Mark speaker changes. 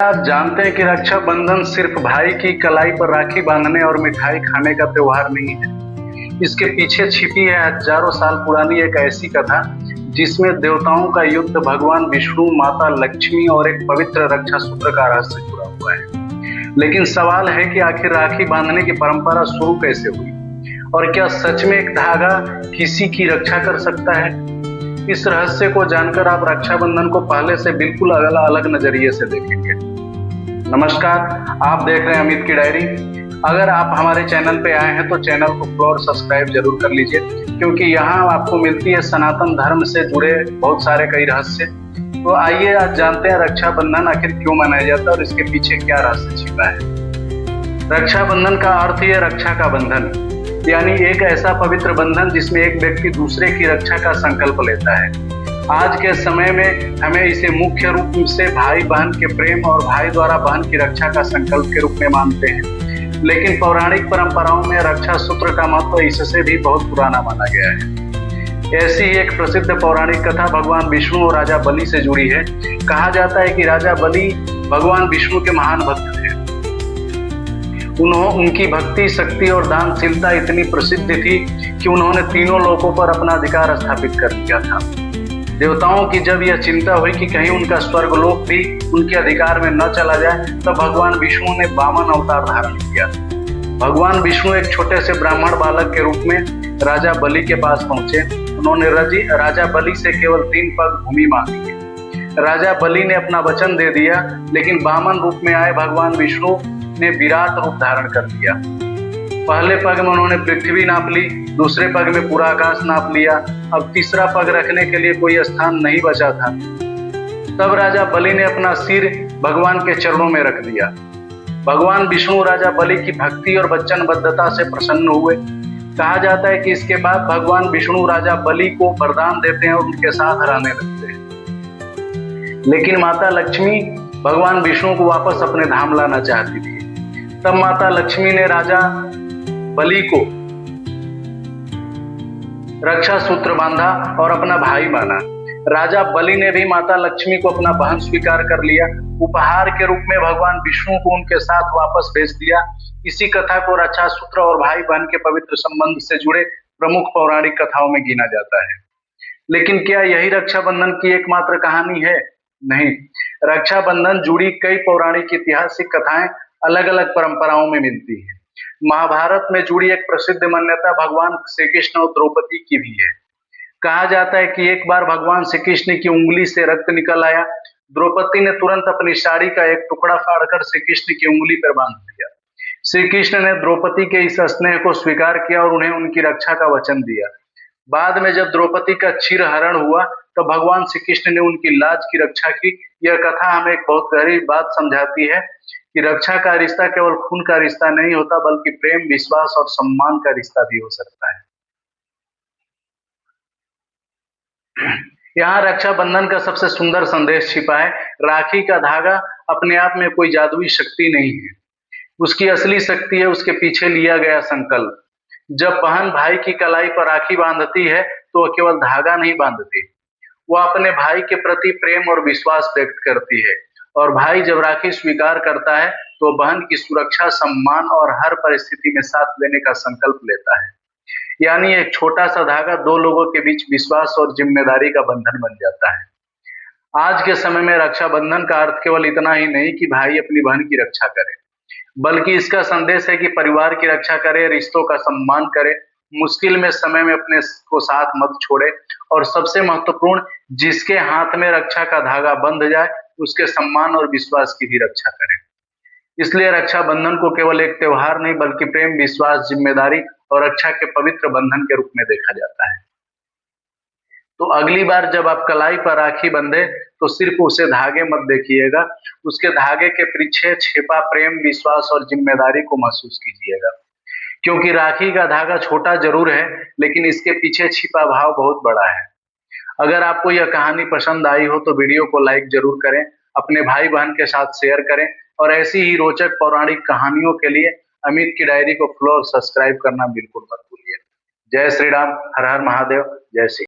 Speaker 1: आप जानते हैं कि रक्षाबंधन सिर्फ भाई की कलाई पर राखी बांधने और मिठाई खाने का त्योहार नहीं है। इसके पीछे छिपी है हजारों साल पुरानी एक ऐसी कथा जिसमें देवताओं का युद्ध, भगवान विष्णु, माता लक्ष्मी और एक पवित्र रक्षा सूत्र का रहस्य जुड़ा हुआ है। लेकिन सवाल है कि आखिर राखी बांधने की परंपरा शुरू कैसे हुई और क्या सच में एक धागा किसी की रक्षा कर सकता है? इस रहस्य को जानकर आप रक्षाबंधन को पहले से बिल्कुल अलग नजरिए से देखेंगे। नमस्कार, आप देख रहे हैं अमित की डायरी। अगर आप हमारे चैनल पे आए हैं तो चैनल को फॉलो और सब्सक्राइब जरूर कर लीजिए, क्योंकि यहाँ आपको मिलती है सनातन धर्म से जुड़े बहुत सारे कई रहस्य। तो आइए आज जानते हैं रक्षाबंधन आखिर क्यों मनाया जाता है और इसके पीछे क्या रहस्य छिपा है। रक्षाबंधन का अर्थ ही है रक्षा का बंधन, यानी एक ऐसा पवित्र बंधन जिसमें एक व्यक्ति दूसरे की रक्षा का संकल्प लेता है। आज के समय में हमें इसे मुख्य रूप से भाई बहन के प्रेम और भाई द्वारा बहन की रक्षा का संकल्प के रूप में मानते हैं। लेकिन पौराणिक परंपराओं में रक्षा सूत्र का महत्व इससे भी बहुत पुराना माना गया है। ऐसी ही एक प्रसिद्ध पौराणिक कथा भगवान विष्णु और राजा बलि से जुड़ी है। कहा जाता है कि राजा बलि भगवान विष्णु के महान भक्त थे। उनकी भक्ति, शक्ति और दानशीलता इतनी प्रसिद्ध थी कि उन्होंने तीनों लोकों पर अपना अधिकार स्थापित कर दिया था। देवताओं की जब यह चिंता हुई कि कहीं उनका स्वर्गलोक भी उनके अधिकार में न चला जाए, तब भगवान विष्णु ने वामन अवतार धारण किया। भगवान विष्णु एक छोटे से ब्राह्मण बालक के रूप में राजा बलि के पास पहुंचे। उन्होंने राजा बलि से केवल 3 पग भूमि मांगी। राजा बलि ने अपना वचन दे दिया, लेकिन वामन रूप में आए भगवान विष्णु ने विराट रूप धारण कर लिया। पहले पग में उन्होंने पृथ्वी नाप ली, दूसरे पग में पूरा आकाश नाप लिया। अब तीसरा पग रखने के लिए कोई स्थान नहीं बचा था। तब राजा बलि ने अपना सिर भगवान के चरणों में रख दिया। भगवान विष्णु राजा बलि की भक्ति और वचनबद्धता से प्रसन्न हुए। कहा जाता है कि इसके बाद भगवान विष्णु राजा बलि को वरदान देते हैं और उनके साथ रहने लगते हैं। लेकिन माता लक्ष्मी भगवान विष्णु को वापस अपने धाम लाना चाहती थी। तब माता लक्ष्मी ने राजा बलि को रक्षा सूत्र बांधा और अपना भाई माना। राजा बलि ने भी माता लक्ष्मी को अपना बहन स्वीकार कर लिया। उपहार के रूप में भगवान विष्णु को उनके साथ वापस भेज दिया। इसी कथा को रक्षा सूत्र और भाई बहन के पवित्र संबंध से जुड़े प्रमुख पौराणिक कथाओं में गिना जाता है। लेकिन क्या यही रक्षाबंधन की एकमात्र कहानी है? नहीं, रक्षाबंधन जुड़ी कई पौराणिक ऐतिहासिक कथाएं अलग अलग परंपराओं में मिलती है। महाभारत में जुड़ी एक प्रसिद्ध मान्यता भगवान श्री कृष्ण और द्रौपदी की भी है। कहा जाता है कि एक बार भगवान श्री कृष्ण की उंगली से रक्त निकल आया। द्रौपदी ने तुरंत अपनी साड़ी का एक टुकड़ा फाड़कर श्री कृष्ण की उंगली पर बांध दिया। श्री कृष्ण ने द्रौपदी के इस स्नेह को स्वीकार किया और उन्हें उनकी रक्षा का वचन दिया। बाद में जब द्रौपदी का चिरहरण हुआ तो भगवान श्री कृष्ण ने उनकी लाज की रक्षा की। यह कथा हमें एक बहुत गहरी बात समझाती है कि रक्षा का रिश्ता केवल खून का रिश्ता नहीं होता, बल्कि प्रेम, विश्वास और सम्मान का रिश्ता भी हो सकता है। यहाँ रक्षाबंधन का सबसे सुंदर संदेश छिपा है। राखी का धागा अपने आप में कोई जादुई शक्ति नहीं है। उसकी असली शक्ति है उसके पीछे लिया गया संकल्प। जब बहन भाई की कलाई पर राखी बांधती है तो वह केवल धागा नहीं बांधती, वह अपने भाई के प्रति प्रेम और विश्वास व्यक्त करती है। और भाई जब राखी स्वीकार करता है तो बहन की सुरक्षा, सम्मान और हर परिस्थिति में साथ देने का संकल्प लेता है। यानी एक छोटा सा धागा 2 लोगों के बीच विश्वास और जिम्मेदारी का बंधन बन जाता है। आज के समय में रक्षाबंधन का अर्थ केवल इतना ही नहीं कि भाई अपनी बहन की रक्षा करे, बल्कि इसका संदेश है कि परिवार की रक्षा करे, रिश्तों का सम्मान करे, मुश्किल में समय में अपने को साथ मत छोड़े, और सबसे महत्वपूर्ण, जिसके हाथ में रक्षा का धागा बंध जाए उसके सम्मान और विश्वास की भी रक्षा करें। इसलिए रक्षाबंधन को केवल एक त्योहार नहीं, बल्कि प्रेम, विश्वास, जिम्मेदारी और रक्षा के पवित्र बंधन के रूप में देखा जाता है। तो अगली बार जब आप कलाई पर राखी बंधे तो सिर्फ उसे धागे मत देखिएगा, उसके धागे के पीछे छिपा प्रेम, विश्वास और जिम्मेदारी को महसूस कीजिएगा। क्योंकि राखी का धागा छोटा जरूर है, लेकिन इसके पीछे छिपा भाव बहुत बड़ा है। अगर आपको यह कहानी पसंद आई हो तो वीडियो को लाइक जरूर करें, अपने भाई बहन के साथ शेयर करें, और ऐसी ही रोचक पौराणिक कहानियों के लिए अमित की डायरी को फॉलो और सब्सक्राइब करना बिल्कुल मत भूलिए। जय श्री राम, हर हर महादेव, जय श्री